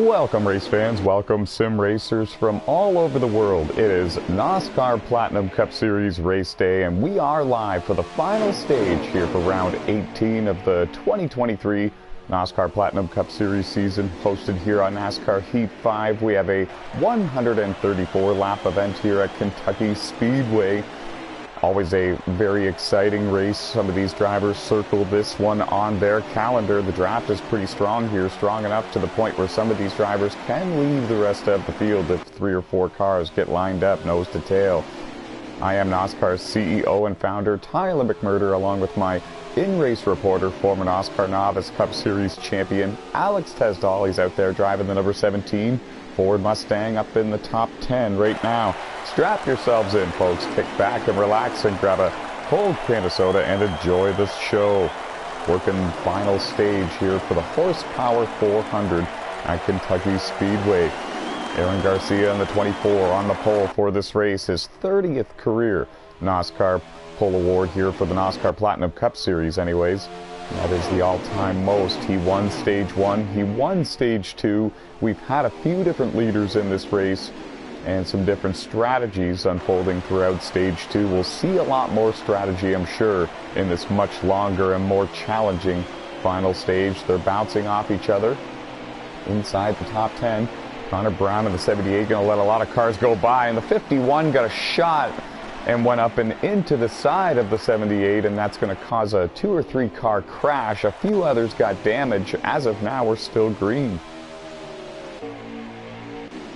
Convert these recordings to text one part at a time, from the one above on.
Welcome race fans, welcome sim racers from all over the world. It is NASCAR Platinum Cup Series race day and we are live for the final stage here for round 18 of the 2023 NASCAR Platinum Cup Series season, hosted here on NASCAR Heat 5. We have a 134 lap event here at Kentucky Speedway. Always a very exciting race. Some of these drivers circle this one on their calendar. The draft is pretty strong here, strong enough to the point where some of these drivers can leave the rest of the field if 3 or 4 cars get lined up nose to tail. I am NASCAR's CEO and founder, Tyler McMurder, along with my in-race reporter, former NASCAR Novice Cup Series champion, Alex Tesdahl. He's out there driving the number 17 Ford Mustang up in the top 10 right now. Strap yourselves in, folks. Kick back and relax and grab a cold can of soda and enjoy this show. Working final stage here for the Horsepower 400 at Kentucky Speedway. Aaron Garcia in the 24 on the pole for this race, his 30th career NASCAR pole award here for the NASCAR Platinum Cup Series anyways. That is the all-time most. He won stage 1, he won stage 2. We've had a few different leaders in this race and some different strategies unfolding throughout stage 2. We'll see a lot more strategy, I'm sure, in this much longer and more challenging final stage. They're bouncing off each other inside the top 10. Connor Brown in the 78 going to let a lot of cars go by, and the 51 got a shot and went up and into the side of the 78, and that's going to cause a 2 or 3 car crash. A few others got damage. As of now, we're still green.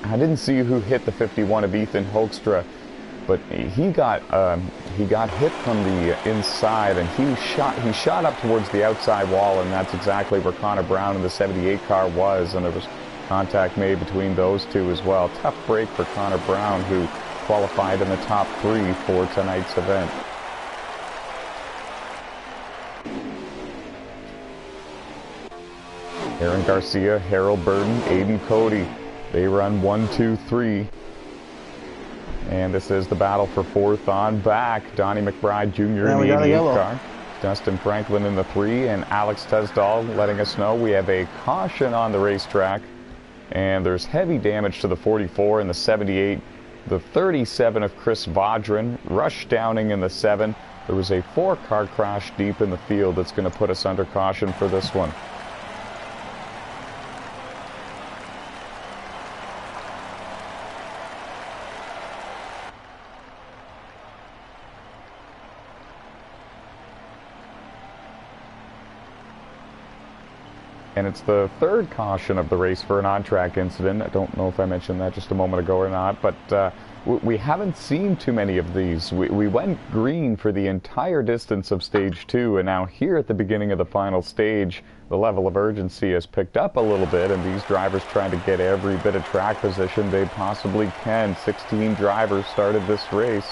I didn't see who hit the 51 of Ethan Hoekstra, but he got hit from the inside, and he shot up towards the outside wall, and that's exactly where Connor Brown in the 78 car was, and there was contact made between those two as well. Tough break for Connor Brown, who qualified in the top 3 for tonight's event. Aaron Garcia, Harold Burton, Aiden Cody. They run 1, 2, 3. And this is the battle for 4th on back. Donnie McBride Jr. in the 88 car. Dustin Franklin in the 3, and Alex Tesdahl letting us know we have a caution on the racetrack. And there's heavy damage to the 44 and the 78. The 37 of Chris Vaudrin, Rush Downing in the 7. There was a 4-car crash deep in the field that's going to put us under caution for this one. And it's the 3rd caution of the race for an on-track incident. I don't know if I mentioned that just a moment ago or not, but we haven't seen too many of these. We went green for the entire distance of stage 2, and now here at the beginning of the final stage, the level of urgency has picked up a little bit, and these drivers trying to get every bit of track position they possibly can. 16 drivers started this race,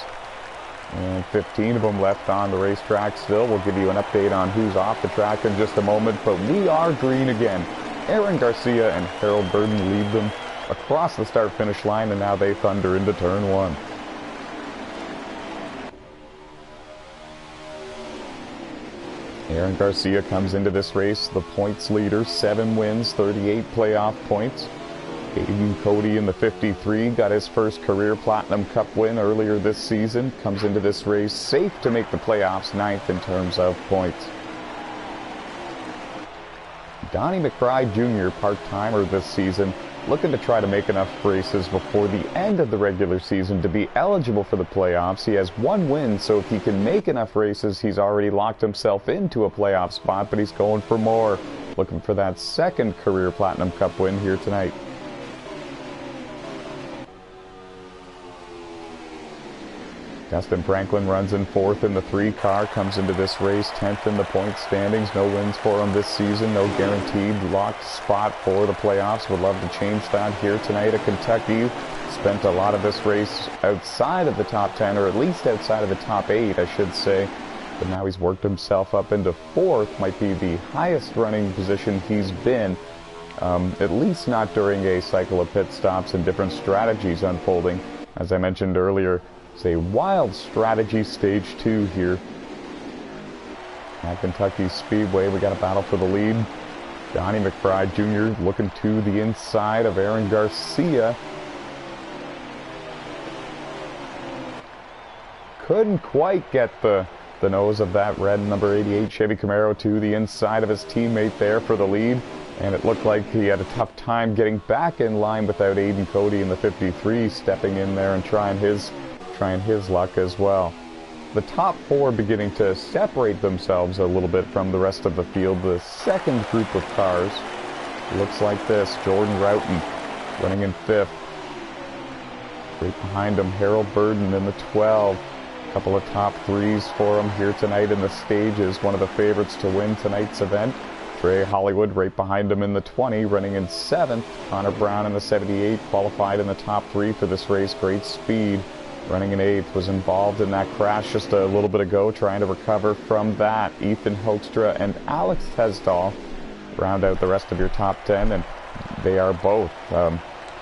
and 15 of them left on the racetrack still. We'll give you an update on who's off the track in just a moment, but we are green again. Aaron Garcia and Harold Burton lead them across the start-finish line, and now they thunder into turn 1. Aaron Garcia comes into this race the points leader, 7 wins, 38 playoff points. Aiden Cody in the 53 got his first career Platinum Cup win earlier this season. Comes into this race safe to make the playoffs, 9th in terms of points. Donnie McBride Jr., part-timer this season, looking to try to make enough races before the end of the regular season to be eligible for the playoffs. He has 1 win, so if he can make enough races, he's already locked himself into a playoff spot, but he's going for more. Looking for that 2nd career Platinum Cup win here tonight. Dustin Franklin runs in 4th in the 3 car, comes into this race 10th in the point standings. No wins for him this season, no guaranteed locked spot for the playoffs. Would love to change that here tonight at Kentucky. Spent a lot of this race outside of the top 10, or at least outside of the top 8, I should say. But now he's worked himself up into 4th, might be the highest running position he's been, at least not during a cycle of pit stops and different strategies unfolding. As I mentioned earlier, it's a wild strategy stage 2 here at Kentucky Speedway. We got a battle for the lead. Donnie McBride Jr. looking to the inside of Aaron Garcia. Couldn't quite get the nose of that red number 88 Chevy Camaro to the inside of his teammate there for the lead. And it looked like he had a tough time getting back in line without Aiden Cody in the 53 stepping in there and trying his luck as well. The top four beginning to separate themselves a little bit from the rest of the field. The second group of cars looks like this. Jordan Roughton running in 5th. Right behind him, Harold Burden in the 12. A couple of top 3s for him here tonight in the stages. One of the favorites to win tonight's event. Trey Hollywood right behind him in the 20, running in 7th. Connor Brown in the 78, qualified in the top 3 for this race. Great speed, running in 8th. Was involved in that crash just a little bit ago, trying to recover from that. Ethan Hoekstra and Alex Tesdall round out the rest of your top 10, and they are both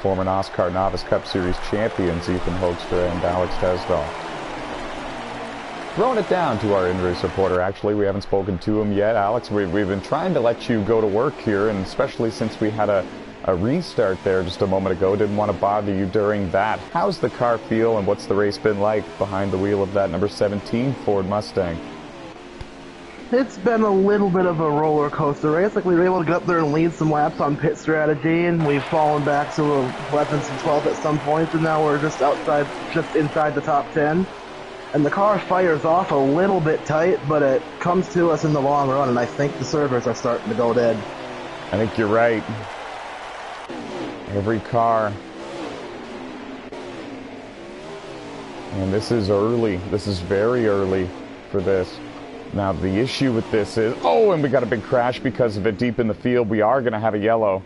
former NASCAR Novice Cup Series champions, Ethan Hoekstra and Alex Tesdall. Throwing it down to our in-race reporter, actually. We haven't spoken to him yet. Alex, we've been trying to let you go to work here, and especially since we had a restart there just a moment ago, didn't want to bother you during that. How's the car feel, and what's the race been like behind the wheel of that number 17 Ford Mustang? It's been a little bit of a roller coaster race. Like, we were able to get up there and lead some laps on pit strategy, and we've fallen back to 11th and 12th at some point, and now we're just inside the top 10. And the car fires off a little bit tight, but it comes to us in the long run, and I think the servers are starting to go dead. I think you're right. Every car. And this is early. This is very early for this. Now, the issue with this is... Oh, and we got a big crash because of it deep in the field. We are going to have a yellow.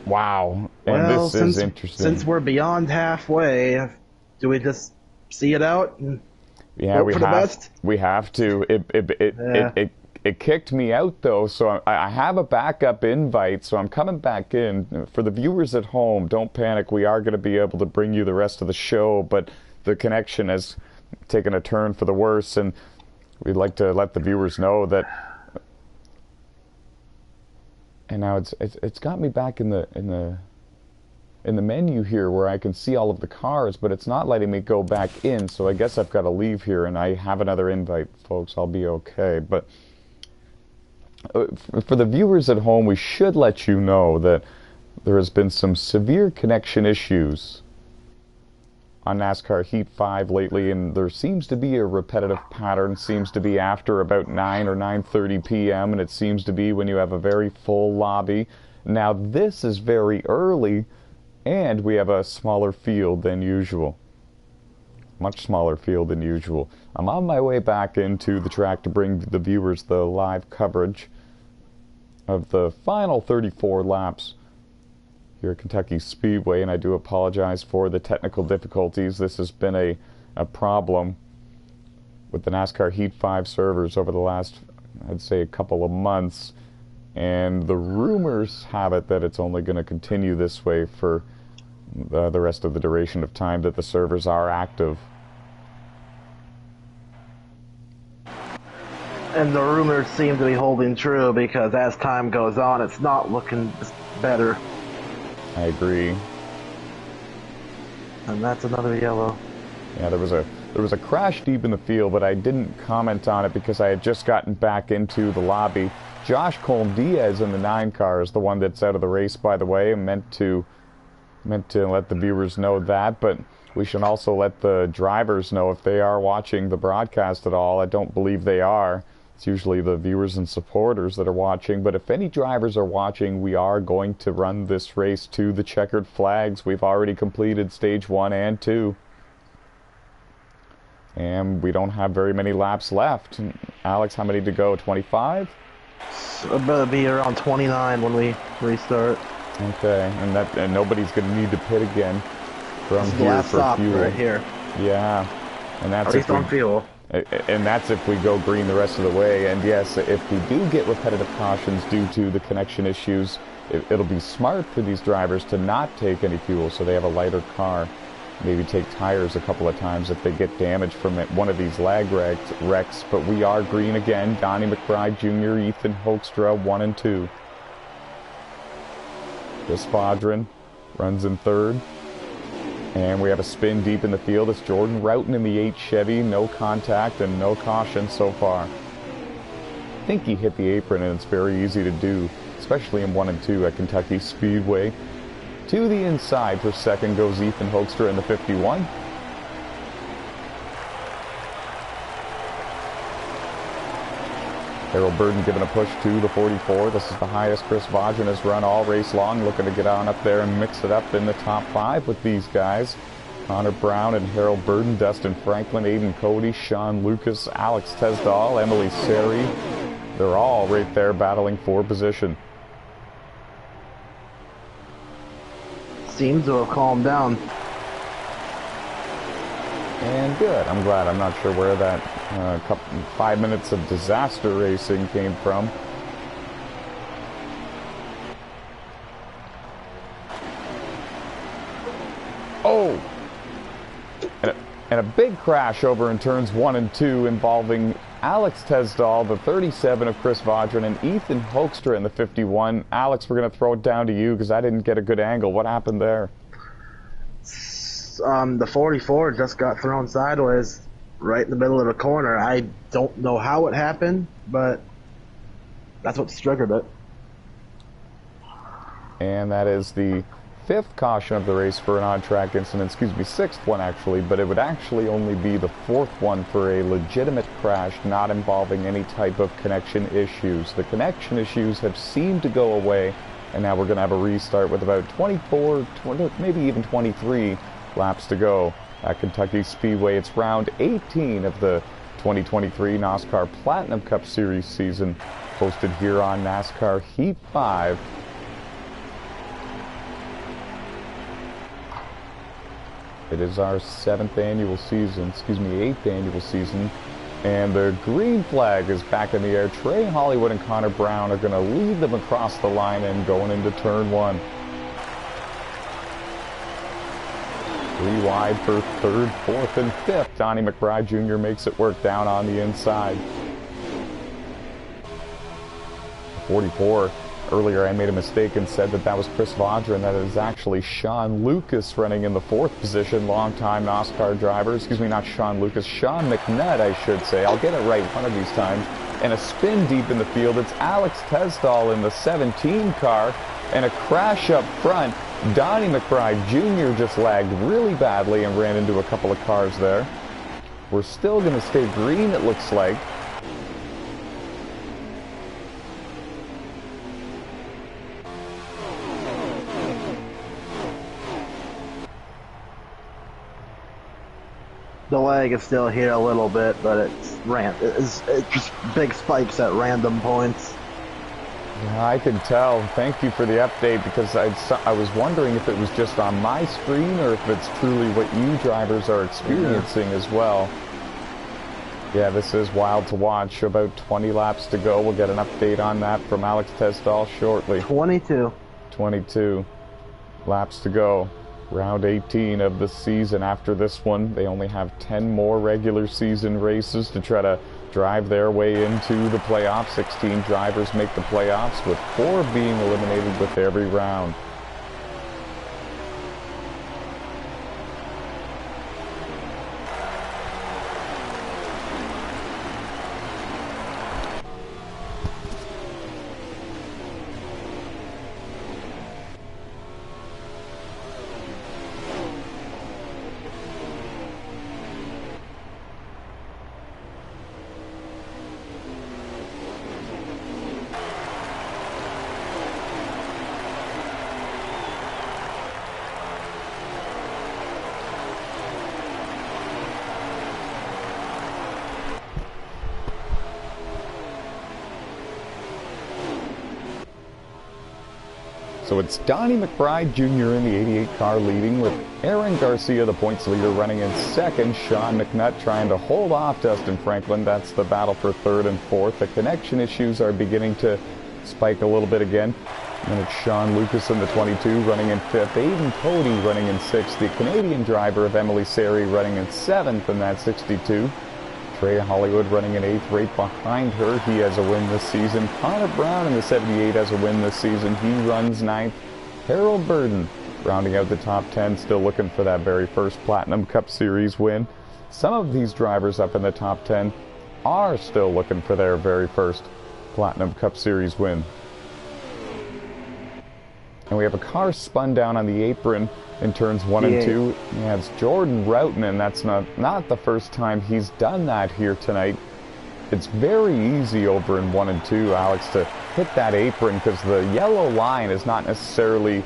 Wow. And well, this is interesting. Since we're beyond halfway, do we just see it out and yeah, hope for the best? We have to. It kicked me out, though, so I have a backup invite, so I'm coming back in. For the viewers at home, don't panic. We are going to be able to bring you the rest of the show, but the connection has taken a turn for the worse, and we'd like to let the viewers know that. And now it's got me back in the menu here where I can see all of the cars, but it's not letting me go back in, so I guess I've got to leave here, and I have another invite, folks. I'll be okay. But for the viewers at home, we should let you know that there has been some severe connection issues on NASCAR Heat 5 lately, and there seems to be a repetitive pattern. Seems to be after about 9 or 9:30 p.m., and it seems to be when you have a very full lobby. Now, this is very early, and we have a smaller field than usual. Much smaller field than usual. I'm on my way back into the track to bring the viewers the live coverage of the final 34 laps here at Kentucky Speedway, and I do apologize for the technical difficulties. This has been a problem with the NASCAR Heat 5 servers over the last, I'd say, a couple of months, and the rumors have it that it's only going to continue this way for the rest of the duration of time that the servers are active. And the rumors seem to be holding true, because as time goes on, it's not looking better. I agree. And that's another yellow. Yeah, there was a crash deep in the field, but I didn't comment on it because I had just gotten back into the lobby. Josh Colm Diaz in the 9 car is the one that's out of the race, by the way. I meant to let the viewers know that, but we should also let the drivers know if they are watching the broadcast at all. I don't believe they are. It's usually the viewers and supporters that are watching, but if any drivers are watching, we are going to run this race to the checkered flags. We've already completed stage 1 and 2. And we don't have very many laps left. Alex, how many to go? 25? So it'll be around 29 when we restart. Okay, and nobody's going to need to pit again from this is here the last for stop fuel. right here. Yeah, and that's at least on fuel. And that's if we go green the rest of the way. And yes, if we do get repetitive cautions due to the connection issues, it'll be smart for these drivers to not take any fuel so they have a lighter car maybe take tires a couple of times if they get damaged from it, one of these lag wrecks. But we are green again. Donnie McBride Jr., Ethan Hoekstra, 1 and 2. Chris Vaudrin runs in third. And we have a spin deep in the field. It's Jordan Roughton in the 8 Chevy. No contact and no caution so far. I think he hit the apron, and it's very easy to do, especially in 1 and 2 at Kentucky Speedway. To the inside for second goes Ethan Hoekstra in the 51. Harold Burden giving a push to the 44. This is the highest Chris Vaudrin has run all race long, looking to get on up there and mix it up in the top 5 with these guys. Connor Brown and Harold Burden, Dustin Franklin, Aiden Cody, Sean Lucas, Alex Tesdall, Emily Seri. They're all right there battling for position. Seems to have calmed down. And good. I'm glad. I'm not sure where that 5 minutes of disaster racing came from. Oh! And a big crash over in turns 1 and 2 involving Alex Tesdall, the 37 of Chris Vaudrin, and Ethan Hoekstra in the 51. Alex, we're going to throw it down to you because I didn't get a good angle. What happened there? The 44 just got thrown sideways right in the middle of the corner. I don't know how it happened, but that's what triggered it. And that is the 5th caution of the race for an on-track incident. Excuse me, 6th one actually, but it would actually only be the 4th one for a legitimate crash not involving any type of connection issues. The connection issues have seemed to go away, and now we're going to have a restart with about 24, 20, maybe even 23 laps to go at Kentucky Speedway. It's round 18 of the 2023 NASCAR Platinum Cup Series season, hosted here on NASCAR Heat 5. It is our 7th annual season, 8th annual season, and the green flag is back in the air. Trey Hollywood and Connor Brown are going to lead them across the line and going into turn 1. 3 wide for 3rd, 4th, and 5th. Donnie McBride Jr. makes it work down on the inside. 44. Earlier I made a mistake and said that was Chris Vaudrin. That is actually Sean Lucas running in the 4th position. Longtime NASCAR driver. Excuse me, not Sean Lucas. Sean McNutt, I should say. I'll get it right one of these times. And a spin deep in the field. It's Alex Tesdall in the 17 car. And a crash up front. Donnie McBride Jr. just lagged really badly and ran into a couple of cars there. We're still going to stay green, it looks like. The lag is still here a little bit, but it's just big spikes at random points. Yeah, I can tell. Thank you for the update, because I was wondering if it was just on my screen or if it's truly what you drivers are experiencing as well. Yeah, this is wild to watch. About 20 laps to go. We'll get an update on that from Alex Tesdall shortly. 22 laps to go. Round 18 of the season. After this one, they only have 10 more regular season races to try to drive their way into the playoffs. 16 drivers make the playoffs, with 4 being eliminated with every round. So it's Donnie McBride Jr. in the 88 car leading, with Aaron Garcia, the points leader, running in second. Sean McNutt trying to hold off Dustin Franklin. That's the battle for 3rd and 4th. The connection issues are beginning to spike a little bit again. And it's Sean Lucas in the 22 running in 5th. Aiden Cody running in 6th. The Canadian driver of Emily Sari running in 7th in that 62. Trey Hollywood running in 8th. Right behind her, he has a win this season. Connor Brown in the 78 has a win this season. He runs 9th. Harold Burden rounding out the top 10, still looking for that very first Platinum Cup Series win. Some of these drivers up in the top 10 are still looking for their very first Platinum Cup Series win. And we have a car spun down on the apron in turns 1 and 2. Yeah, it's Jordan Roughton, and that's not the first time he's done that here tonight. It's very easy over in 1 and 2, Alex, to hit that apron because the yellow line is not necessarily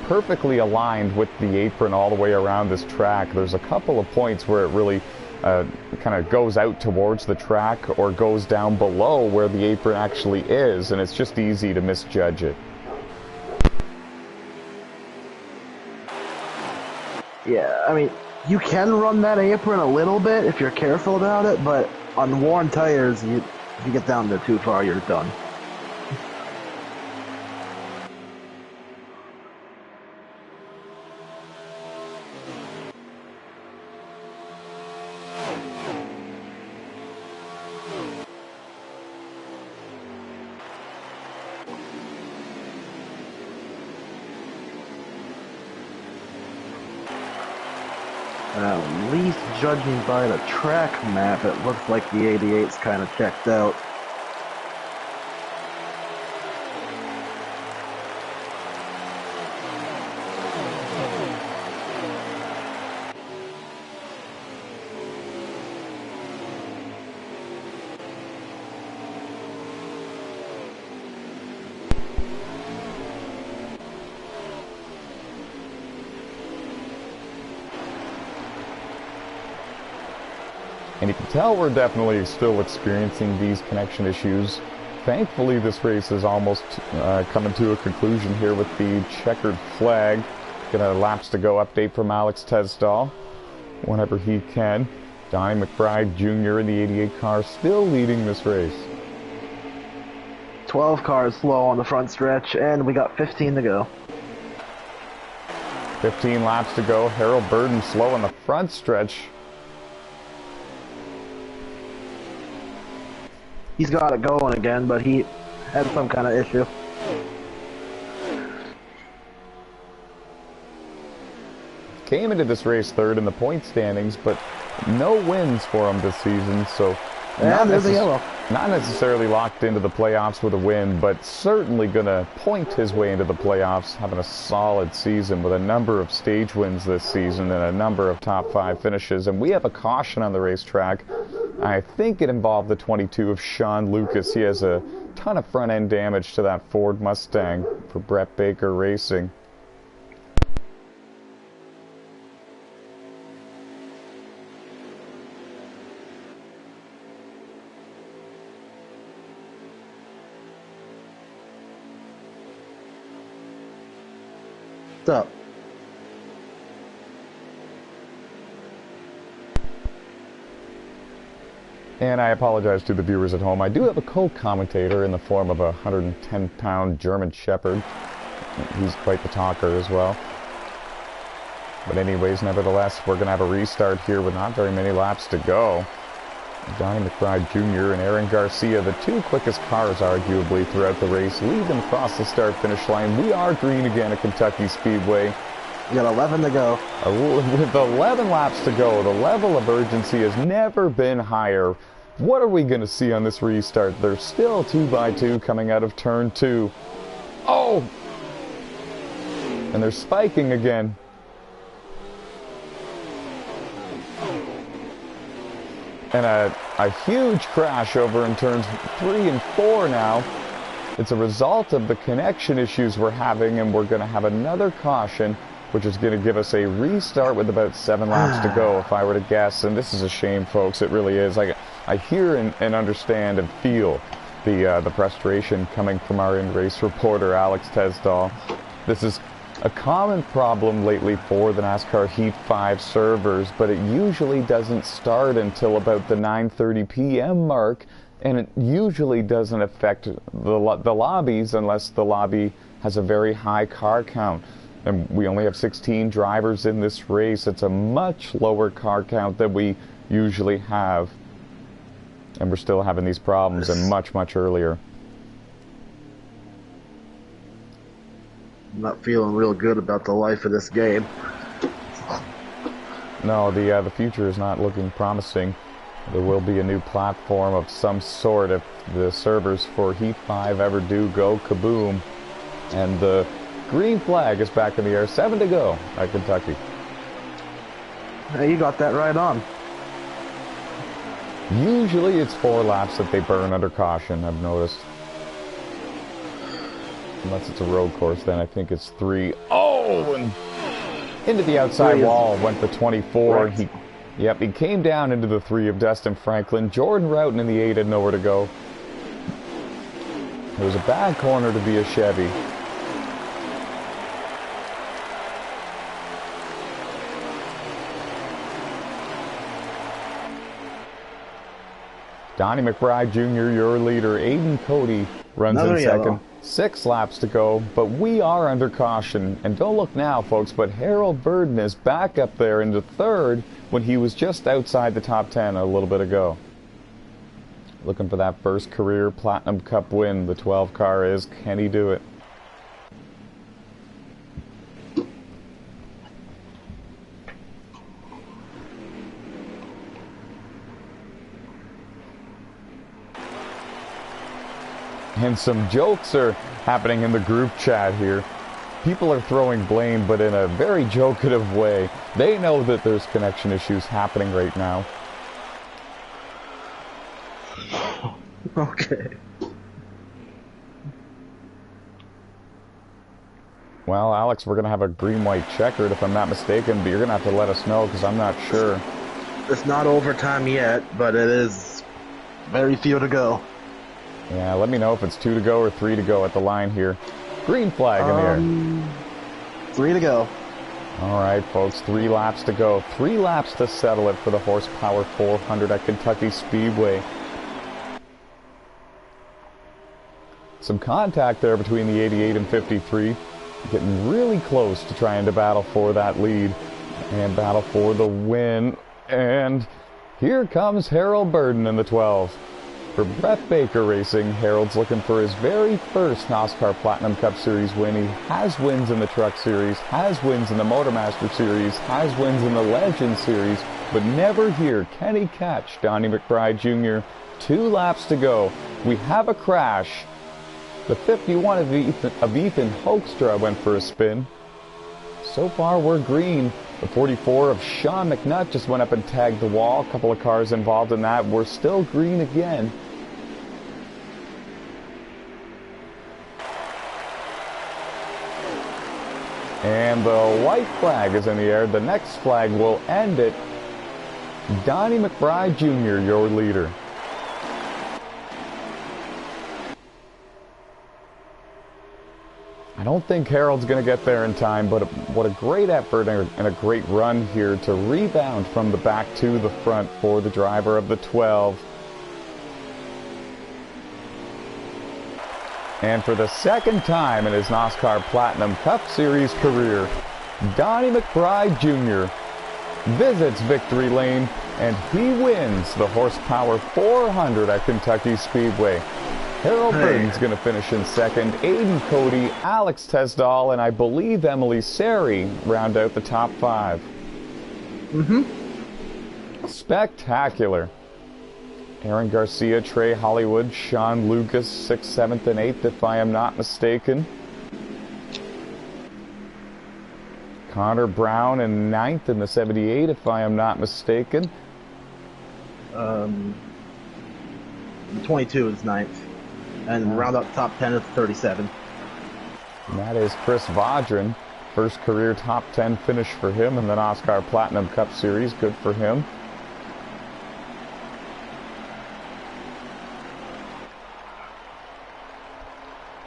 perfectly aligned with the apron all the way around this track. There's a couple of points where it really kind of goes out towards the track or goes down below where the apron actually is, and it's just easy to misjudge it. Yeah, I mean, you can run that apron a little bit if you're careful about it, but on worn tires, if you get down there too far, you're done. At least judging by the track map, it looks like the 88's kind of checked out. And you can tell we're definitely still experiencing these connection issues. Thankfully, this race is almost coming to a conclusion here with the checkered flag. Get a laps to go update from Alex Tesdall whenever he can. Donnie McBride Jr. in the 88 car still leading this race. 12 cars slow on the front stretch, and we got 15 to go. 15 laps to go. Harold Burden slow on the front stretch. He's got it going again, but he had some kind of issue. Came into this race third in the point standings, but no wins for him this season, so not necessarily locked into the playoffs with a win, but certainly going to point his way into the playoffs, having a solid season with a number of stage wins this season and a number of top 5 finishes. And we have a caution on the racetrack. I think it involved the 22 of Sean Lucas. He has a ton of front-end damage to that Ford Mustang for Brett Baker Racing. What's up? And I apologize to the viewers at home. I do have a co-commentator in the form of a 110-pound German Shepherd. He's quite the talker as well. But anyways, nevertheless, we're going to have a restart here with not very many laps to go. Donnie McBride Jr. and Aaron Garcia, the 2 quickest cars arguably throughout the race, lead them across the start-finish line. We are green again at Kentucky Speedway. We got 11 to go. With 11 laps to go, the level of urgency has never been higher. What are we going to see on this restart? There's still 2x2 coming out of turn 2. Oh! And they're spiking again. And a huge crash over in turns 3 and 4 now. It's a result of the connection issues we're having, and we're going to have another caution, which is going to give us a restart with about 7 laps to go, if I were to guess. And this is a shame, folks. It really is. I hear and understand and feel the frustration coming from our in-race reporter, Alex Tesdall. This is a common problem lately for the NASCAR Heat 5 servers, but it usually doesn't start until about the 9:30 p.m. mark, and it usually doesn't affect the lobbies unless the lobby has a very high car count. And we only have 16 drivers in this race. It's a much lower car count than we usually have. And we're still having these problems and much, much earlier. I'm not feeling real good about the life of this game. No, the future is not looking promising. There will be a new platform of some sort if the servers for Heat 5 ever do go kaboom. And the green flag is back in the air. 7 to go at Kentucky. Hey, you got that right on. Usually it's 4 laps that they burn under caution, I've noticed. Unless it's a road course, then I think it's 3. Oh, and into the outside wall, went for 24. Right. He came down into the 3 of Destin Franklin. Jordan Roughton in the 8 had nowhere to go. It was a bad corner to be a Chevy. Donnie McBride Jr., your leader. Aiden Cody runs in second. Yellow. 6 laps to go, but we are under caution. And don't look now, folks, but Harold Burden is back up there into 3rd when he was just outside the top 10 a little bit ago. Looking for that first career Platinum Cup win. The 12 car is. Can he do it? And some jokes are happening in the group chat here. People are throwing blame, but in a very jokative way. They know that there's connection issues happening right now. Okay. Well, Alex, we're going to have a green-white checkered, if I'm not mistaken, but you're going to have to let us know, because I'm not sure. It's not overtime yet, but it is very few to go. Yeah, let me know if it's 2 to go or 3 to go at the line here. Green flag in the air. 3 to go. All right, folks, 3 laps to go. 3 laps to settle it for the Horsepower 400 at Kentucky Speedway. Some contact there between the 88 and 53. Getting really close to trying to battle for that lead and battle for the win. And here comes Harold Burden in the 12. For Brett Baker Racing, Harold's looking for his very first NASCAR Platinum Cup Series win. He has wins in the Truck Series, has wins in the Motormaster Series, has wins in the Legend Series, but never here can he catch Donnie McBride Jr. 2 laps to go. We have a crash. The 51 of Ethan Hoekstra went for a spin. So far we're green. The 44 of Sean McNutt just went up and tagged the wall. A couple of cars involved in that. We're still green again. And the white flag is in the air. The next flag will end it. Donnie McBride Jr., your leader. I don't think Harold's going to get there in time, but what a great effort and a great run here to rebound from the back to the front for the driver of the 12. And for the second time in his NOSSCAR Platinum Cup Series career, Donnie McBride Jr. visits victory lane and he wins the Horsepower 400 at Kentucky Speedway. Harold Burden's going to finish in second. Aiden Cody, Alex Tesdall, and I believe Emily Sari round out the top 5. Spectacular. Aaron Garcia, Trey Hollywood, Sean Lucas, 6th, 7th, and 8th, if I am not mistaken. Connor Brown in 9th in the 78, if I am not mistaken. 22 is 9th. And round up top 10 is 37. And that is Chris Vaudrin. First career top 10 finish for him in the NOSSCAR Platinum Cup Series. Good for him.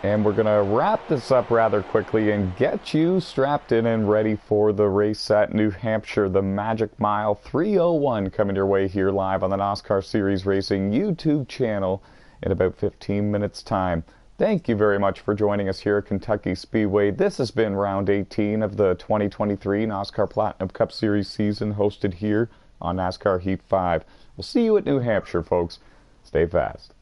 And we're going to wrap this up rather quickly and get you strapped in and ready for the race at New Hampshire, the Magic Mile 301, coming your way here live on the NOSSCAR Series Racing YouTube channel in about 15 minutes time. Thank you very much for joining us here at Kentucky Speedway. This has been round 18 of the 2023 NASCAR Platinum Cup Series season, hosted here on NASCAR Heat 5. We'll see you at New Hampshire, folks. Stay fast.